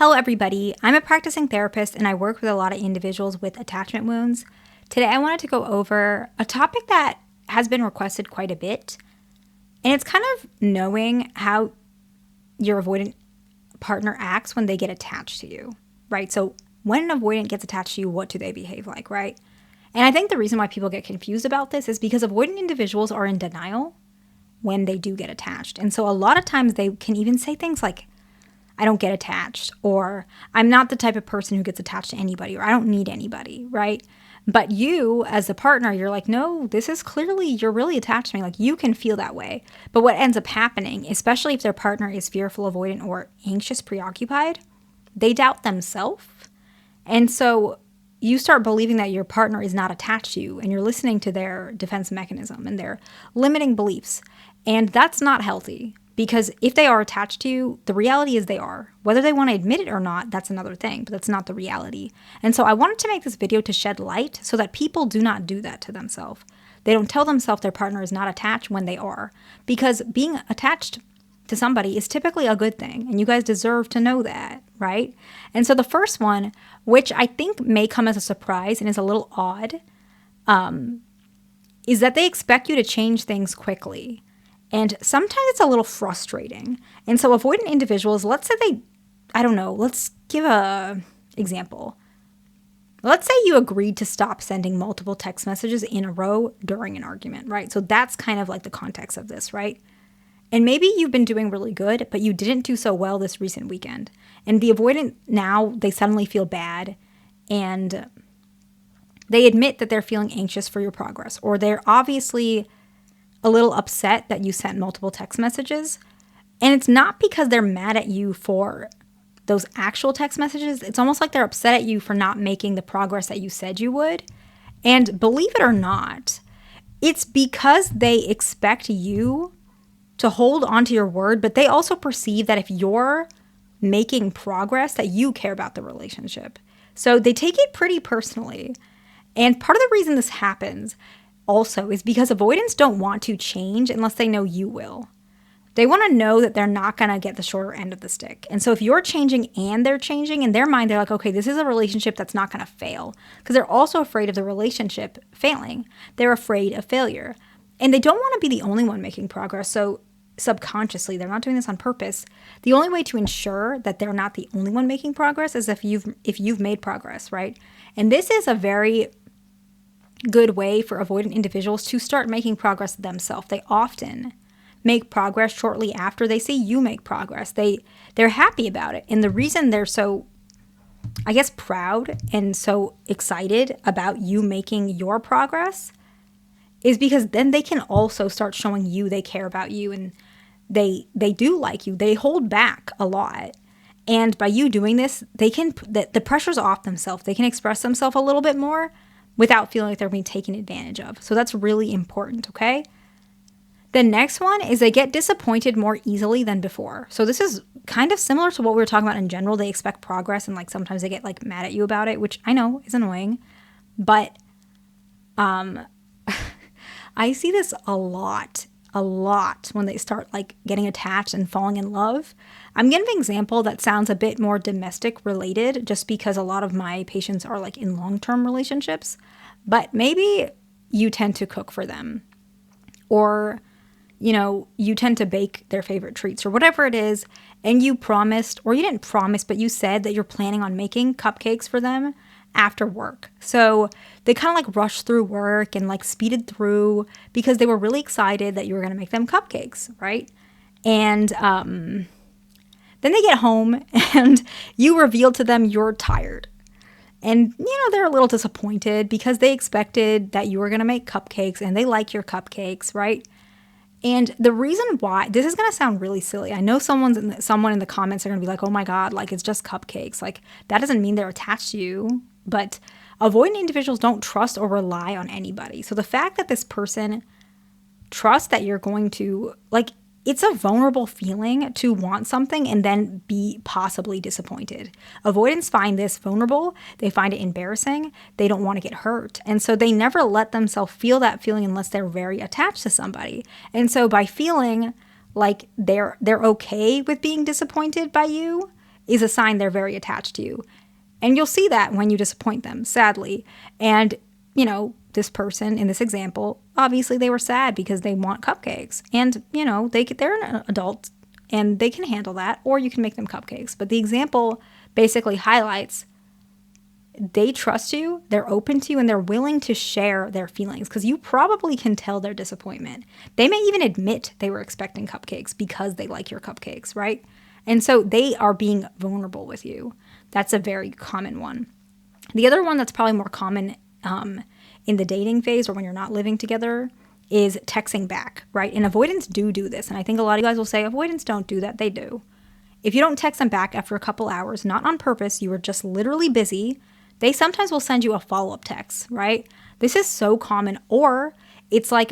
Hello everybody, I'm a practicing therapist and I work with a lot of individuals with attachment wounds. Today I wanted to go over a topic that has been requested quite a bit, and it's kind of knowing how your avoidant partner acts when they get attached to you, right? So when an avoidant gets attached to you, what do they behave like, right? And I think the reason why people get confused about this is because avoidant individuals are in denial when they do get attached. And so a lot of times they can even say things like, I don't get attached, or I'm not the type of person who gets attached to anybody, or I don't need anybody, right? But you, as a partner, you're like, no, this is clearly, you're really attached to me. Like, you can feel that way. But what ends up happening, especially if their partner is fearful, avoidant, or anxious, preoccupied, they doubt themselves. And so you start believing that your partner is not attached to you, and you're listening to their defense mechanism and their limiting beliefs. And that's not healthy. Because if they are attached to you, the reality is they are. Whether they want to admit it or not, that's another thing, but that's not the reality. And so I wanted to make this video to shed light so that people do not do that to themselves. They don't tell themselves their partner is not attached when they are. Because being attached to somebody is typically a good thing, and you guys deserve to know that, right? And so the first one, which I think may come as a surprise and is a little odd, is that they expect you to change things quickly. And sometimes it's a little frustrating. And so avoidant individuals, let's say let's give a example. Let's say you agreed to stop sending multiple text messages in a row during an argument, right? So that's kind of like the context of this, right? And maybe you've been doing really good, but you didn't do so well this recent weekend. And the avoidant now, they suddenly feel bad and they admit that they're feeling anxious for your progress, or they're obviously a little upset that you sent multiple text messages. And it's not because they're mad at you for those actual text messages. It's almost like they're upset at you for not making the progress that you said you would. And believe it or not, it's because they expect you to hold onto your word, but they also perceive that if you're making progress, that you care about the relationship. So they take it pretty personally. And part of the reason this happens also is because avoidants don't want to change unless they know you will. They want to know that they're not going to get the shorter end of the stick. And so if you're changing and they're changing, in their mind, they're like, okay, this is a relationship that's not going to fail. Because they're also afraid of the relationship failing. They're afraid of failure. And they don't want to be the only one making progress. So subconsciously, they're not doing this on purpose. The only way to ensure that they're not the only one making progress is if you've made progress, right? And this is a very good way for avoidant individuals to start making progress themselves. They often make progress shortly after they see you make progress. They're happy about it. And the reason they're so, I guess, proud and so excited about you making your progress is because then they can also start showing you they care about you and they do like you. They hold back a lot. And by you doing this, they can, the pressure's off themselves. They can express themselves a little bit more without feeling like they're being taken advantage of. So that's really important, okay? The next one is they get disappointed more easily than before. So this is kind of similar to what we were talking about in general. They expect progress and like sometimes they get like mad at you about it, which I know is annoying. But I see this a lot when they start like getting attached and falling in love. I'm giving an example that sounds a bit more domestic related just because a lot of my patients are like in long-term relationships, but maybe you tend to cook for them or, you tend to bake their favorite treats or whatever it is. And you promised, or you didn't promise, but you said that you're planning on making cupcakes for them after work. So they kind of like rushed through work and like speeded through because they were really excited that you were going to make them cupcakes, right? And then they get home and you reveal to them you're tired. And, they're a little disappointed because they expected that you were going to make cupcakes and they like your cupcakes, right? And the reason why, this is going to sound really silly. I know someone in the comments are going to be like, oh my God, like it's just cupcakes. Like that doesn't mean they're attached to you. But avoidant individuals don't trust or rely on anybody. So the fact that this person trusts that you're going to, like, it's a vulnerable feeling to want something and then be possibly disappointed. Avoidants find this vulnerable. They find it embarrassing. They don't want to get hurt. And so they never let themselves feel that feeling unless they're very attached to somebody. And so by feeling like they're okay with being disappointed by you, is a sign they're very attached to you. And you'll see that when you disappoint them, sadly. And, this person in this example, obviously they were sad because they want cupcakes. And, they're an adult and they can handle that, or you can make them cupcakes. But the example basically highlights they trust you, they're open to you, and they're willing to share their feelings because you probably can tell their disappointment. They may even admit they were expecting cupcakes because they like your cupcakes, right? And so they are being vulnerable with you. That's a very common one. The other one that's probably more common in the dating phase or when you're not living together is texting back, right? And avoidants do this. And I think a lot of you guys will say avoidants don't do that. They do. If you don't text them back after a couple hours, not on purpose, you were just literally busy, they sometimes will send you a follow-up text, right? This is so common. Or it's like,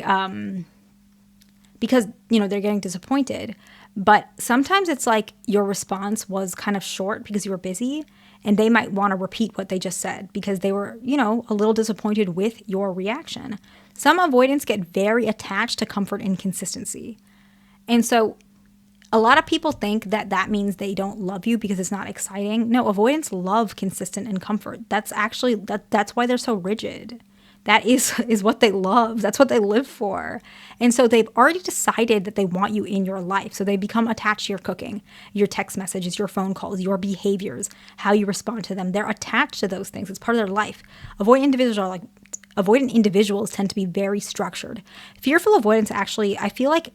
because, they're getting disappointed. But sometimes it's like your response was kind of short because you were busy, and they might want to repeat what they just said because they were, a little disappointed with your reaction. Some avoidants get very attached to comfort and consistency. And so a lot of people think that means they don't love you because it's not exciting. No, avoidants love consistent and comfort. That's actually, that's why they're so rigid. That is what they love. That's what they live for. And so they've already decided that they want you in your life. So they become attached to your cooking, your text messages, your phone calls, your behaviors, how you respond to them. They're attached to those things. It's part of their life. Avoidant individuals tend to be very structured. Fearful avoidants, actually, I feel like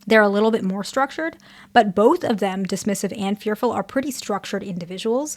they're a little bit more structured, but both of them, dismissive and fearful, are pretty structured individuals.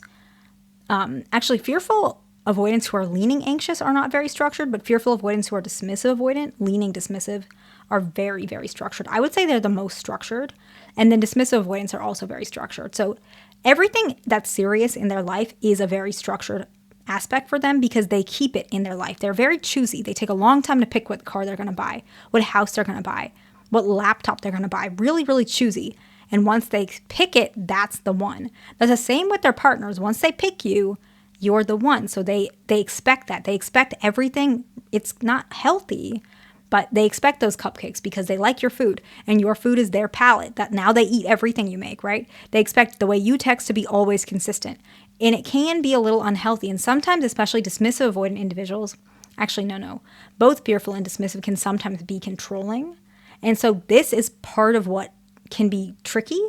Actually, fearful avoidants who are leaning anxious are not very structured, but fearful avoidants who are dismissive avoidant, leaning dismissive, are very, very structured. I would say they're the most structured, and then dismissive avoidants are also very structured. So everything that's serious in their life is a very structured aspect for them because they keep it in their life. They're very choosy. They take a long time to pick what car they're going to buy, what house they're going to buy, what laptop they're going to buy. Really, really choosy. And once they pick it, that's the one. That's the same with their partners. Once they pick you, you're the one. So they expect that. They expect everything. It's not healthy, but they expect those cupcakes because they like your food and your food is their palate. That now they eat everything you make, right? They expect the way you text to be always consistent. And it can be a little unhealthy. And sometimes, especially dismissive avoidant individuals, actually, no. Both fearful and dismissive can sometimes be controlling. And so this is part of what can be tricky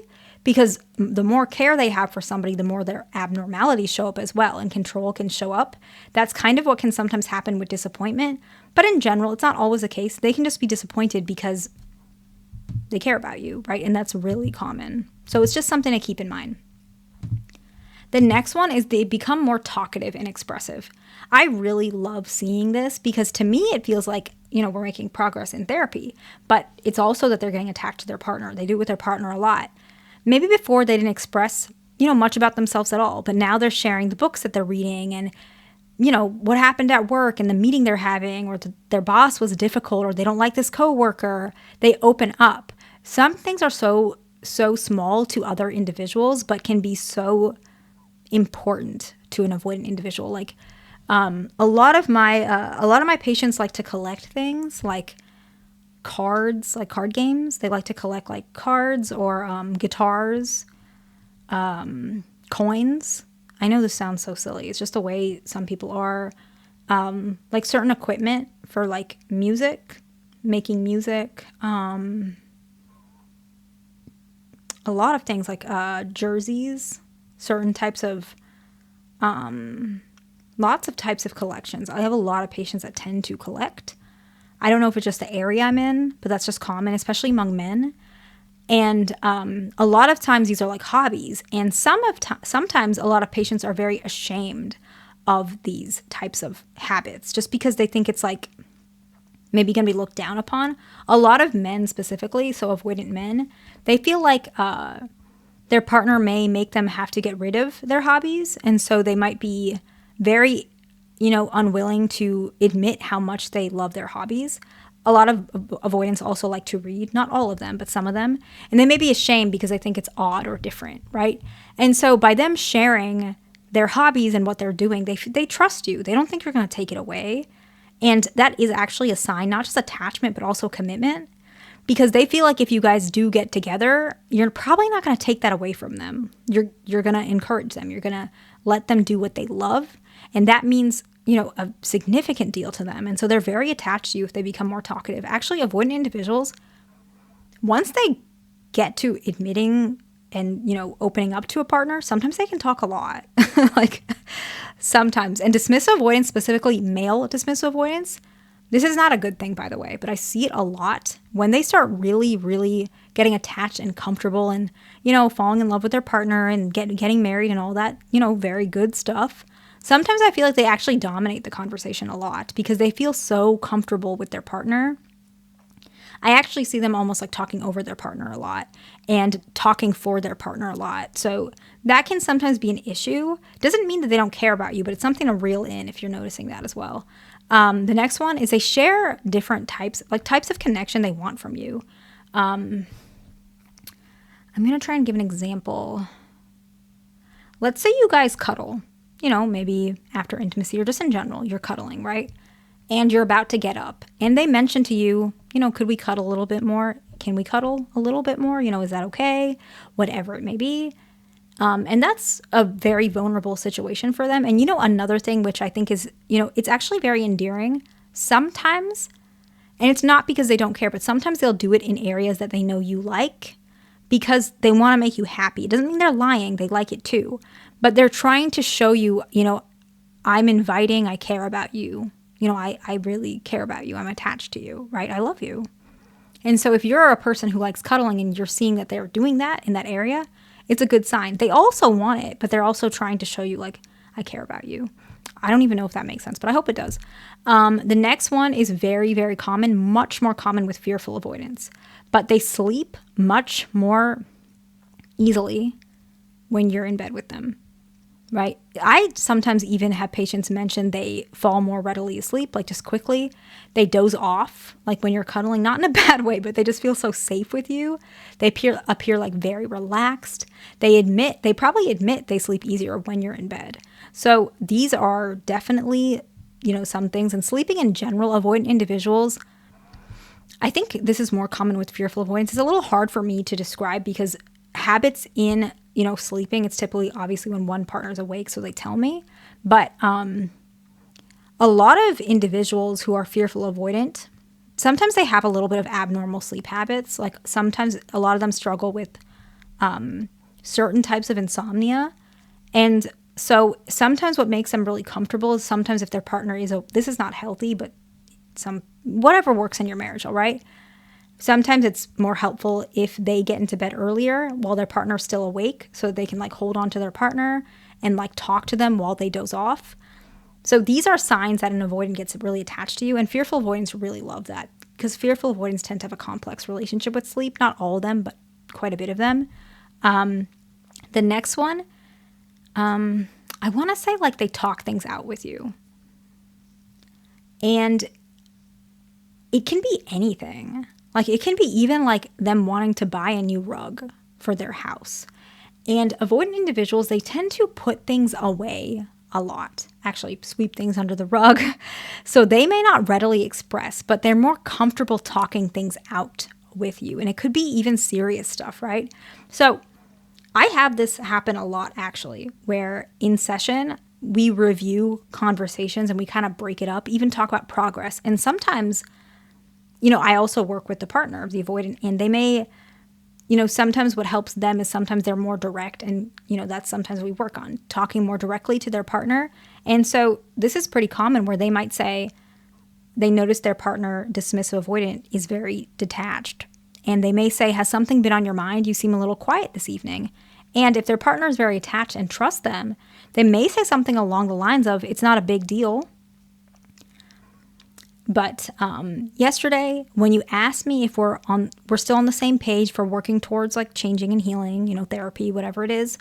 because the more care they have for somebody, the more their abnormalities show up as well, and control can show up. That's kind of what can sometimes happen with disappointment. But in general, it's not always the case. They can just be disappointed because they care about you, right? And that's really common. So it's just something to keep in mind. The next one is they become more talkative and expressive. I really love seeing this because to me, it feels like, we're making progress in therapy, but it's also that they're getting attached to their partner. They do it with their partner a lot. Maybe before they didn't express, much about themselves at all, but now they're sharing the books that they're reading and, what happened at work and the meeting they're having, or their boss was difficult, or they don't like this coworker. They open up. Some things are so small to other individuals, but can be so important to an avoidant individual. Like a lot of my patients like to collect things like cards, like card games. They like to collect like cards or guitars, coins. I know this sounds so silly. It's just the way some people are. Like certain equipment for like music, making music. A lot of things like jerseys, certain types of lots of types of collections. I have a lot of patients that tend to collect. I don't know if it's just the area I'm in, but that's just common, especially among men. And a lot of times these are like hobbies. And sometimes a lot of patients are very ashamed of these types of habits just because they think it's like maybe going to be looked down upon. A lot of men specifically, so avoidant men, they feel like their partner may make them have to get rid of their hobbies. And so they might be very, unwilling to admit how much they love their hobbies. A lot of avoidants also like to read, not all of them, but some of them. And they may be ashamed because they think it's odd or different, right? And so by them sharing their hobbies and what they're doing, they trust you. They don't think you're going to take it away. And that is actually a sign, not just attachment, but also commitment. because they feel like if you guys do get together, you're probably not going to take that away from them. You're going to encourage them. You're going to let them do what they love. And that means, a significant deal to them. And so they're very attached to you if they become more talkative. Actually, avoidant individuals, once they get to admitting and, opening up to a partner, sometimes they can talk a lot. Like sometimes. And dismissive avoidance, specifically male dismissive avoidance, this is not a good thing, by the way, but I see it a lot when they start really, really getting attached and comfortable and, falling in love with their partner and getting married and all that, very good stuff. Sometimes I feel like they actually dominate the conversation a lot because they feel so comfortable with their partner. I actually see them almost like talking over their partner a lot and talking for their partner a lot. So that can sometimes be an issue. Doesn't mean that they don't care about you, but it's something to reel in if you're noticing that as well. The next one is they share different types of connection they want from you. I'm going to try and give an example. Let's say you guys cuddle, maybe after intimacy or just in general, you're cuddling, right? And you're about to get up and they mention to you, could we cuddle a little bit more? Can we cuddle a little bit more? Is that okay? Whatever it may be. And that's a very vulnerable situation for them. And another thing, which I think is, it's actually very endearing sometimes, and it's not because they don't care, but sometimes they'll do it in areas that they know you like because they want to make you happy. It doesn't mean they're lying. They like it too, but they're trying to show you, I'm inviting, I care about you. I really care about you. I'm attached to you, right? I love you. And so if you're a person who likes cuddling and you're seeing that they're doing that in that area, it's a good sign. They also want it, but they're also trying to show you, like, I care about you. I don't even know if that makes sense, but I hope it does. The next one is very, very common, much more common with fearful avoidance. But they sleep much more easily when you're in bed with them, right? I sometimes even have patients mention they fall more readily asleep, like just quickly. They doze off, like when you're cuddling, not in a bad way, but they just feel so safe with you. They appear like very relaxed. They probably admit they sleep easier when you're in bed. So these are definitely, some things. And sleeping in general, avoidant individuals, I think this is more common with fearful avoidance. It's a little hard for me to describe because habits in sleeping, it's typically obviously when one partner is awake, so they tell me. But a lot of individuals who are fearful avoidant, sometimes they have a little bit of abnormal sleep habits. Like sometimes a lot of them struggle with certain types of insomnia. And so sometimes what makes them really comfortable is sometimes if their partner is, this is not healthy, but whatever works in your marriage, all right? Sometimes it's more helpful if they get into bed earlier while their partner's still awake so they can hold on to their partner and talk to them while they doze off. So these are signs that an avoidant gets really attached to you, and fearful avoidants really love that because fearful avoidants tend to have a complex relationship with sleep. Not all of them, but quite a bit of them. The next one, I want to say they talk things out with you. And it can be anything. It can be even them wanting to buy a new rug for their house. And avoidant individuals, they tend to put things away a lot, actually sweep things under the rug. So they may not readily express, but they're more comfortable talking things out with you. And it could be even serious stuff, right? So I have this happen a lot, actually, where in session, we review conversations and we kind of break it up, even talk about progress. And sometimes I also work with the partner of the avoidant, and they may, sometimes what helps them is sometimes they're more direct, and, that's sometimes we work on talking more directly to their partner. And so this is pretty common where they might say they notice their partner, dismissive avoidant, is very detached. And they may say, has something been on your mind? You seem a little quiet this evening. And if their partner is very attached and trusts them, they may say something along the lines of, it's not a big deal. But yesterday, when you asked me if we're still on the same page for working towards changing and healing, therapy, whatever it is,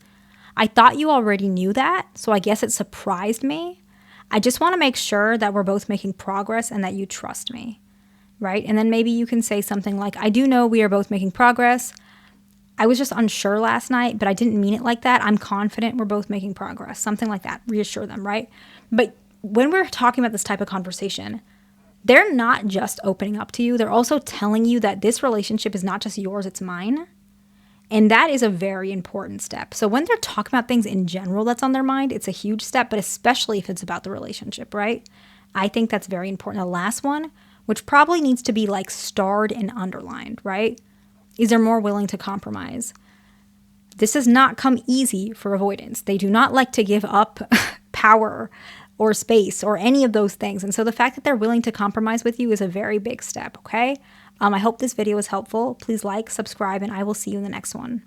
I thought you already knew that. So I guess it surprised me. I just want to make sure that we're both making progress and that you trust me, right? And then maybe you can say something like, I do know we are both making progress. I was just unsure last night, but I didn't mean it like that. I'm confident we're both making progress. Something like that. Reassure them, right? But when we're talking about this type of conversation, they're not just opening up to you, they're also telling you that this relationship is not just yours, it's mine. And that is a very important step. So when they're talking about things in general that's on their mind, it's a huge step, but especially if it's about the relationship, right? I think that's very important. The last one, which probably needs to be like starred and underlined, right? Is they're more willing to compromise. This does not come easy for avoidants. They do not like to give up power or space or any of those things. And so the fact that they're willing to compromise with you is a very big step, okay? I hope this video was helpful. Please like, subscribe, and I will see you in the next one.